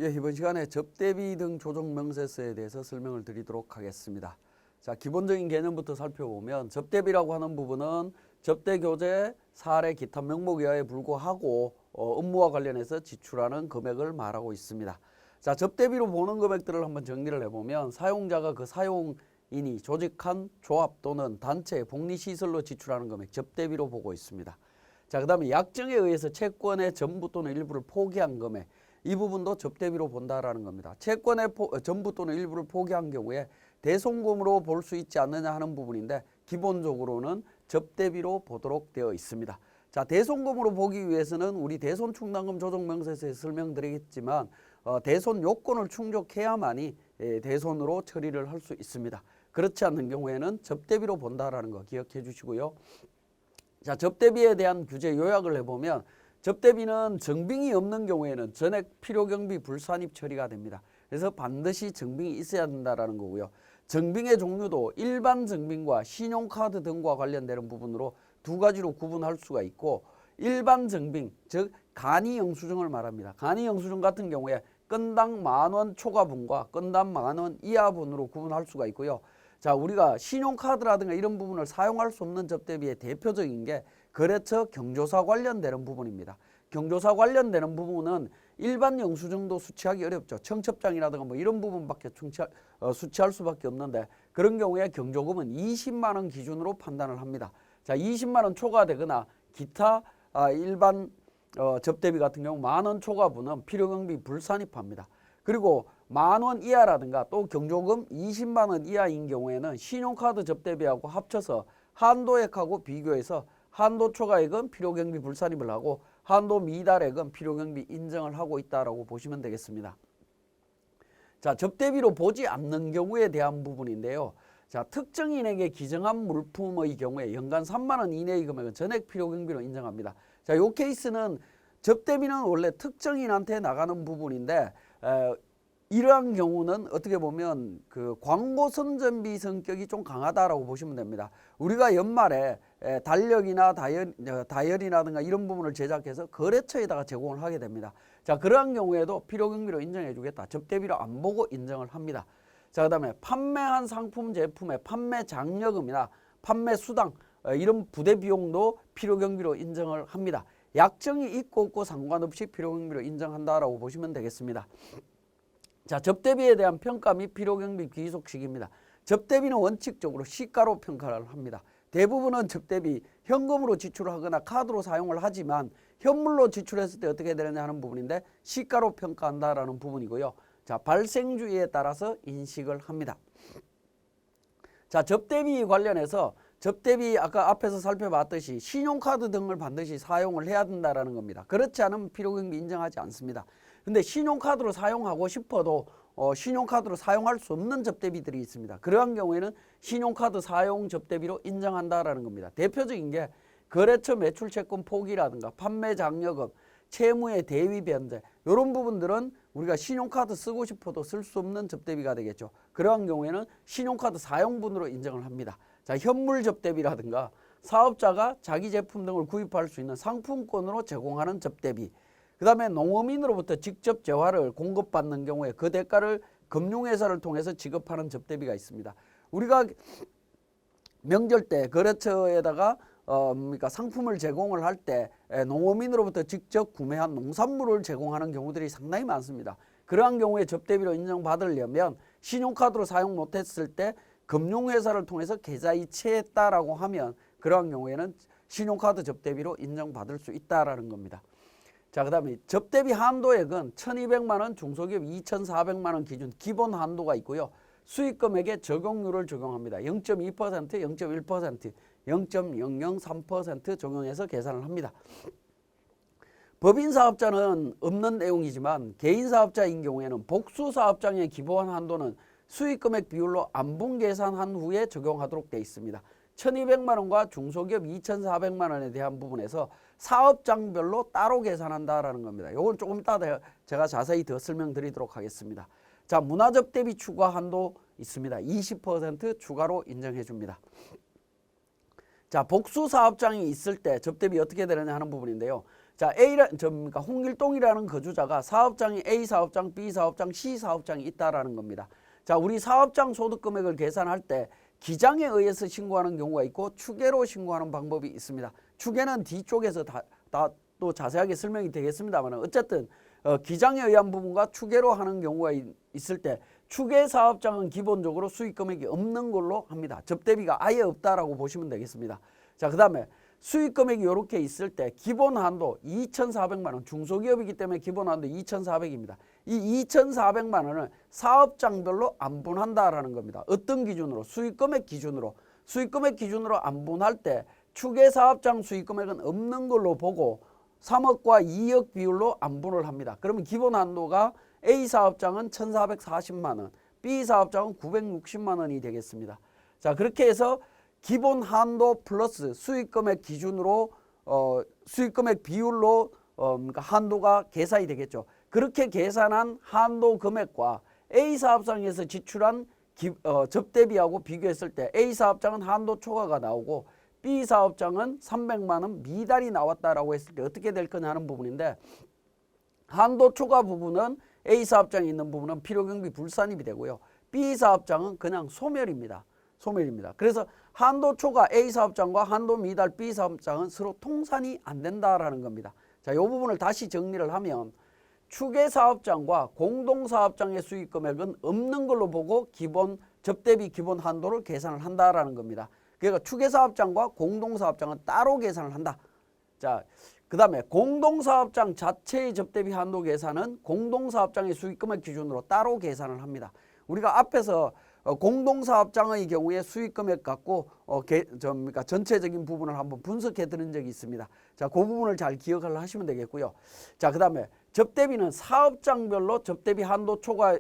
예, 이번 시간에 접대비 등 조정 명세서에 대해서 설명을 드리도록 하겠습니다. 자, 기본적인 개념부터 살펴보면 접대비라고 하는 부분은 접대 교재, 사례, 기타 명목에 의해 불구하고 업무와 관련해서 지출하는 금액을 말하고 있습니다. 자, 접대비로 보는 금액들을 한번 정리를 해보면 사용자가 그 사용인이 조직한 조합 또는 단체, 복리시설로 지출하는 금액 접대비로 보고 있습니다. 자, 그 다음에 약정에 의해서 채권의 전부 또는 일부를 포기한 금액, 이 부분도 접대비로 본다라는 겁니다. 채권의 전부 또는 일부를 포기한 경우에 대손금으로 볼 수 있지 않느냐 하는 부분인데 기본적으로는 접대비로 보도록 되어 있습니다. 자, 대손금으로 보기 위해서는 우리 대손충당금 조정명세서에 설명드리겠지만 대손 요건을 충족해야만이 대손으로 처리를 할 수 있습니다. 그렇지 않는 경우에는 접대비로 본다라는 거 기억해 주시고요. 자, 접대비에 대한 규제 요약을 해보면 접대비는 정빙이 없는 경우에는 전액 필요경비 불산입 처리가 됩니다. 그래서 반드시 정빙이 있어야 된다는 거고요. 정빙의 종류도 일반 정빙과 신용카드 등과 관련되는 부분으로 두 가지로 구분할 수가 있고, 일반 정빙, 즉 간이 영수증을 말합니다. 간이 영수증 같은 경우에 건당 10,000원 초과분과 건당 10,000원 이하분으로 구분할 수가 있고요. 자, 우리가 신용카드라든가 이런 부분을 사용할 수 없는 접대비의 대표적인 게 거래처 경조사 관련되는 부분입니다. 경조사 관련되는 부분은 일반 영수증도 수취하기 어렵죠. 청첩장이라든가 뭐 이런 부분밖에 수취할 수밖에 없는데, 그런 경우에 경조금은 20만 원 기준으로 판단을 합니다. 자, 20만 원 초과되거나 기타 일반 접대비 같은 경우 10,000원 초과분은 필요경비 불산입합니다. 그리고 10,000원 이하라든가 또 경조금 20만 원 이하인 경우에는 신용카드 접대비하고 합쳐서 한도액하고 비교해서 한도 초과액은 필요경비 불산입을 하고 한도 미달액은 필요경비 인정을 하고 있다라고 보시면 되겠습니다. 자, 접대비로 보지 않는 경우에 대한 부분인데요. 자, 특정인에게 기증한 물품의 경우에 연간 3만 원 이내의 금액은 전액 필요경비로 인정합니다. 자, 이 케이스는 접대비는 원래 특정인한테 나가는 부분인데 이러한 경우는 어떻게 보면 그 광고 선전비 성격이 좀 강하다라고 보시면 됩니다. 우리가 연말에 달력이나 다이어리라든가 이런 부분을 제작해서 거래처에다가 제공을 하게 됩니다. 자, 그러한 경우에도 필요경비로 인정해 주겠다. 접대비로 안 보고 인정을 합니다. 자, 그 다음에 판매한 상품 제품의 판매 장려금이나 판매 수당 이런 부대 비용도 필요경비로 인정을 합니다. 약정이 있고 없고 상관없이 필요경비로 인정한다라고 보시면 되겠습니다. 자, 접대비에 대한 평가 및 필요경비 귀속식입니다. 접대비는 원칙적으로 시가로 평가를 합니다. 대부분은 접대비 현금으로 지출하거나 카드로 사용을 하지만 현물로 지출했을 때 어떻게 되느냐 하는 부분인데 시가로 평가한다라는 부분이고요. 자, 발생주의에 따라서 인식을 합니다. 자, 접대비 관련해서 접대비 아까 앞에서 살펴봤듯이 신용카드 등을 반드시 사용을 해야 된다는 겁니다. 그렇지 않으면 필요경비 인정하지 않습니다. 근데 신용카드로 사용하고 싶어도 신용카드로 사용할 수 없는 접대비들이 있습니다. 그러한 경우에는 신용카드 사용 접대비로 인정한다라는 겁니다. 대표적인 게 거래처 매출채권 포기라든가 판매 장려금, 채무의 대위 변제 이런 부분들은 우리가 신용카드 쓰고 싶어도 쓸 수 없는 접대비가 되겠죠. 그러한 경우에는 신용카드 사용분으로 인정을 합니다. 자, 현물 접대비라든가 사업자가 자기 제품 등을 구입할 수 있는 상품권으로 제공하는 접대비, 그 다음에 농업인으로부터 직접 재화를 공급받는 경우에 그 대가를 금융회사를 통해서 지급하는 접대비가 있습니다. 우리가 명절 때 거래처에다가 그러니까 상품을 제공을 할 때 농업인으로부터 직접 구매한 농산물을 제공하는 경우들이 상당히 많습니다. 그러한 경우에 접대비로 인정받으려면 신용카드로 사용 못했을 때 금융회사를 통해서 계좌 이체했다라고 하면 그러한 경우에는 신용카드 접대비로 인정받을 수 있다라는 겁니다. 자, 그 다음에 접대비 한도액은 1,200만 원, 중소기업 2,400만 원 기준 기본 한도가 있고요. 수익금액에 적용률을 적용합니다. 0.2%, 0.1%, 0.003% 적용해서 계산을 합니다. 법인사업자는 없는 내용이지만 개인사업자인 경우에는 복수사업장의 기본 한도는 수익금액 비율로 안분 계산한 후에 적용하도록 되어 있습니다. 1,200만 원과 중소기업 2,400만 원에 대한 부분에서 사업장별로 따로 계산한다라는 겁니다. 이걸 조금 이따 제가 자세히 더 설명드리도록 하겠습니다. 자, 문화접대비 추가 한도 있습니다. 20% 추가로 인정해 줍니다. 자, 복수 사업장이 있을 때 접대비 어떻게 되느냐 하는 부분인데요. 자, 그러니까 홍길동이라는 거주자가 사업장이 A 사업장, B 사업장, C 사업장이 있다라는 겁니다. 자, 우리 사업장 소득 금액을 계산할 때 기장에 의해서 신고하는 경우가 있고 추계로 신고하는 방법이 있습니다. 추계는 뒤쪽에서 또 자세하게 설명이 되겠습니다만 어쨌든 기장에 의한 부분과 추계로 하는 경우가 있을 때 추계 사업장은 기본적으로 수익 금액이 없는 걸로 합니다. 접대비가 아예 없다라고 보시면 되겠습니다. 자, 그 다음에 수익 금액이 이렇게 있을 때 기본 한도 2,400만 원, 중소기업이기 때문에 기본 한도 2,400입니다. 이 2,400만 원을 사업장별로 안분한다라는 겁니다. 어떤 기준으로? 수익 금액 기준으로. 수익 금액 기준으로 안분할 때 추계 사업장 수익 금액은 없는 걸로 보고 3억과 2억 비율로 안분을 합니다. 그러면 기본 한도가 A 사업장은 1,440만 원, B 사업장은 960만 원이 되겠습니다. 자, 그렇게 해서 기본 한도 플러스 수익금액 기준으로 수익금액 비율로 그러니까 한도가 계산이 되겠죠. 그렇게 계산한 한도 금액과 A 사업장에서 지출한 접대비하고 비교했을 때 A 사업장은 한도 초과가 나오고 B 사업장은 300만 원 미달이 나왔다라고 했을 때 어떻게 될 거냐 하는 부분인데, 한도 초과 부분은 A 사업장에 있는 부분은 필요경비 불산입이 되고요. B 사업장은 그냥 소멸입니다. 소멸입니다. 그래서 한도 초과 A 사업장과 한도 미달 B 사업장은 서로 통산이 안 된다라는 겁니다. 자, 이 부분을 다시 정리를 하면 추계 사업장과 공동 사업장의 수익 금액은 없는 걸로 보고 접대비 기본 한도를 계산을 한다라는 겁니다. 그러니까 추계 사업장과 공동 사업장은 따로 계산을 한다. 자, 그 다음에 공동사업장 자체의 접대비 한도 계산은 공동사업장의 수익금액 기준으로 따로 계산을 합니다. 우리가 앞에서 공동사업장의 경우에 수익금액 갖고 그러니까 전체적인 부분을 한번 분석해 드린 적이 있습니다. 자, 그 부분을 잘 기억을 하시면 되겠고요. 자, 그 다음에 접대비는 사업장별로 접대비 한도 초과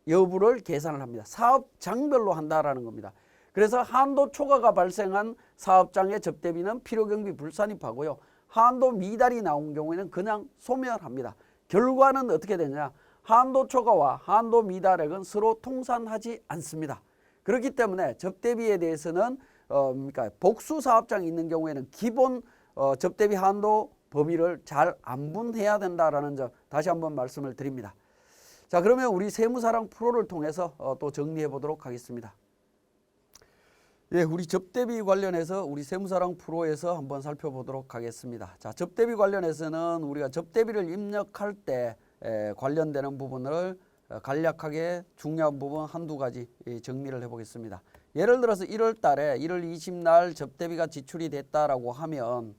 여부를 계산을 합니다. 사업장별로 한다라는 겁니다. 그래서 한도 초과가 발생한 사업장의 접대비는 필요경비 불산입하고요. 한도 미달이 나온 경우에는 그냥 소멸합니다. 결과는 어떻게 되냐? 한도 초과와 한도 미달액은 서로 통산하지 않습니다. 그렇기 때문에 접대비에 대해서는 그러니까 복수 사업장이 있는 경우에는 기본 접대비 한도 범위를 잘 안분해야 된다라는 점 다시 한번 말씀을 드립니다. 자, 그러면 우리 세무사랑 프로를 통해서 또 정리해 보도록 하겠습니다. 예, 우리 접대비 관련해서 우리 세무사랑 프로에서 한번 살펴보도록 하겠습니다. 자, 접대비 관련해서는 우리가 접대비를 입력할 때 관련되는 부분을 간략하게 중요한 부분 한두 가지 정리를 해보겠습니다. 예를 들어서 1월 달에 1월 20날 접대비가 지출이 됐다라고 하면,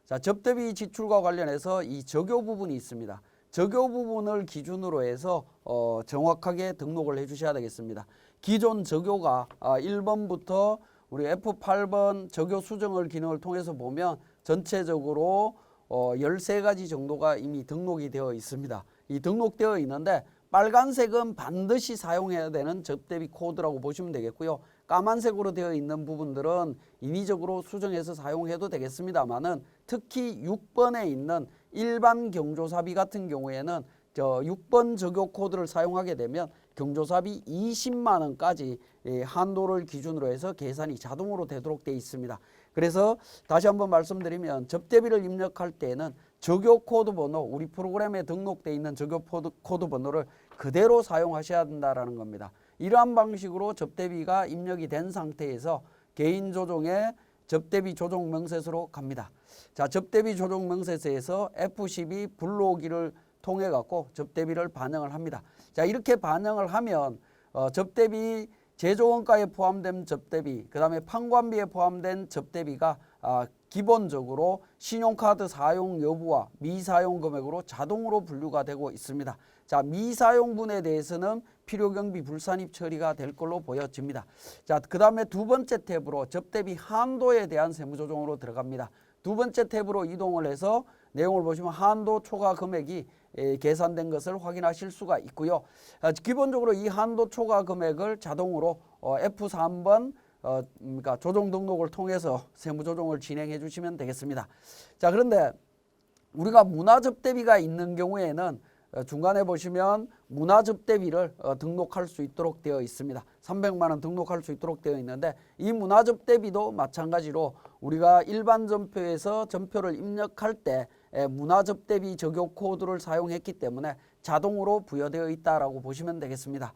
자, 접대비 지출과 관련해서 이 적요 부분이 있습니다. 적요 부분을 기준으로 해서 정확하게 등록을 해 주셔야 되겠습니다. 기존 적요가 1번부터 우리 F8번 적요 수정을 기능을 통해서 보면 전체적으로 13가지 정도가 이미 등록이 되어 있습니다. 이 등록되어 있는데 빨간색은 반드시 사용해야 되는 접대비 코드라고 보시면 되겠고요. 까만색으로 되어 있는 부분들은 인위적으로 수정해서 사용해도 되겠습니다만은 특히 6번에 있는 일반 경조사비 같은 경우에는 6번 적요 코드를 사용하게 되면 경조사비 20만 원까지 한도를 기준으로 해서 계산이 자동으로 되도록 되어 있습니다. 그래서 다시 한번 말씀드리면 접대비를 입력할 때에는 적요 코드 번호, 우리 프로그램에 등록되어 있는 적요 코드 번호를 그대로 사용하셔야 된다는 겁니다. 이러한 방식으로 접대비가 입력이 된 상태에서 개인 조정의 접대비 조정 명세서로 갑니다. 자, 접대비 조정 명세서에서 F12 불러오기를 통해 갖고 접대비를 반영을 합니다. 자, 이렇게 반영을 하면 접대비 제조원가에 포함된 접대비, 그 다음에 판관비에 포함된 접대비가 기본적으로 신용카드 사용 여부와 미사용 금액으로 자동으로 분류가 되고 있습니다. 자, 미사용분에 대해서는 필요경비 불산입 처리가 될 걸로 보여집니다. 자, 그 다음에 두 번째 탭으로 접대비 한도에 대한 세무조정으로 들어갑니다. 두 번째 탭으로 이동을 해서 내용을 보시면 한도 초과 금액이 계산된 것을 확인하실 수가 있고요. 기본적으로 이 한도 초과 금액을 자동으로 F3번 그러니까 조정 등록을 통해서 세무조정을 진행해 주시면 되겠습니다. 자, 그런데 우리가 문화접대비가 있는 경우에는 중간에 보시면 문화접대비를 등록할 수 있도록 되어 있습니다. 300만 원 등록할 수 있도록 되어 있는데 이 문화접대비도 마찬가지로 우리가 일반 전표에서 전표를 입력할 때 문화접대비 적용 코드를 사용했기 때문에 자동으로 부여되어 있다라고 보시면 되겠습니다.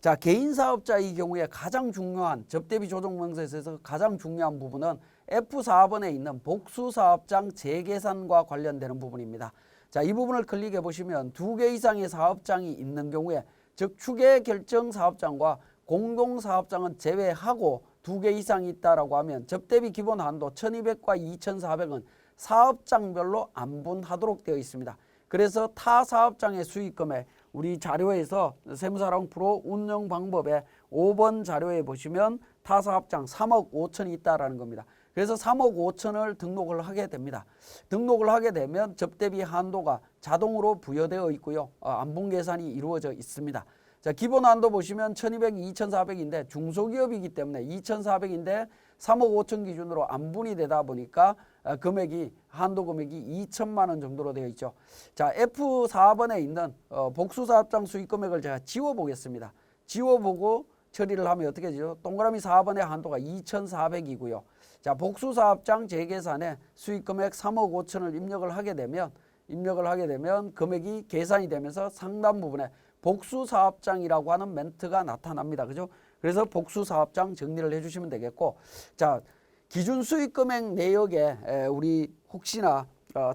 자, 개인 사업자의 경우에 가장 중요한 접대비 조정 명세서에서 가장 중요한 부분은 F4번에 있는 복수사업장 재계산과 관련되는 부분입니다. 자, 이 부분을 클릭해 보시면 2개 이상의 사업장이 있는 경우에, 즉 추계결정 사업장과 공동사업장은 제외하고 2개 이상이 있다라고 하면 접대비 기본 한도 1200과 2400은 사업장별로 안분하도록 되어 있습니다. 그래서 타 사업장의 수익금액, 우리 자료에서 세무사랑 프로 운영 방법에 5번 자료에 보시면 타 사업장 3억 5천이 있다라는 겁니다. 그래서 3억 5천을 등록을 하게 됩니다. 등록을 하게 되면 접대비 한도가 자동으로 부여되어 있고요. 안분 계산이 이루어져 있습니다. 자, 기본 한도 보시면 1200, 2400인데 중소기업이기 때문에 2400인데 3억 5천 기준으로 안분이 되다 보니까 금액이, 한도 금액이 2천만 원 정도로 되어 있죠. 자, F4번에 있는 복수사업장 수익금액을 제가 지워보겠습니다. 지워보고 처리를 하면 어떻게 되죠? 동그라미 4번의 한도가 2,400이고요. 자, 복수사업장 재계산에 수익금액 3억 5천을 입력을 하게 되면 금액이 계산이 되면서 상단 부분에 복수사업장이라고 하는 멘트가 나타납니다. 그죠? 그래서 복수사업장 정리를 해주시면 되겠고, 자, 기준 수익금액 내역에 우리 혹시나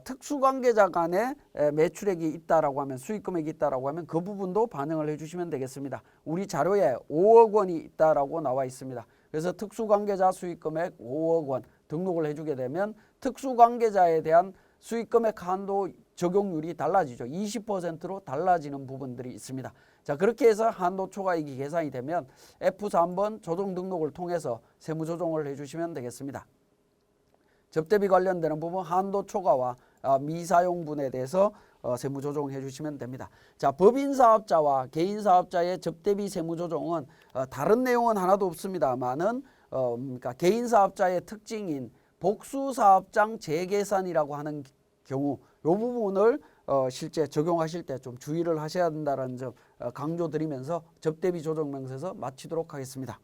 특수관계자 간의 매출액이 있다라고 하면, 수익금액이 있다라고 하면 그 부분도 반영을 해주시면 되겠습니다. 우리 자료에 5억 원이 있다라고 나와 있습니다. 그래서 특수관계자 수익금액 5억 원 등록을 해주게 되면 특수관계자에 대한 수익금액 한도 적용률이 달라지죠. 20%로 달라지는 부분들이 있습니다. 자, 그렇게 해서 한도 초과이익이 계산이 되면 F3번 조정 등록을 통해서 세무 조정을 해주시면 되겠습니다. 접대비 관련되는 부분 한도 초과와 미사용분에 대해서 세무 조정해 주시면 됩니다. 자, 법인 사업자와 개인 사업자의 접대비 세무 조정은 다른 내용은 하나도 없습니다만은 그러니까 개인 사업자의 특징인 복수사업장 재계산이라고 하는 경우, 이 부분을 실제 적용하실 때 좀 주의를 하셔야 된다는 점 강조드리면서 접대비 조정 명세서 마치도록 하겠습니다.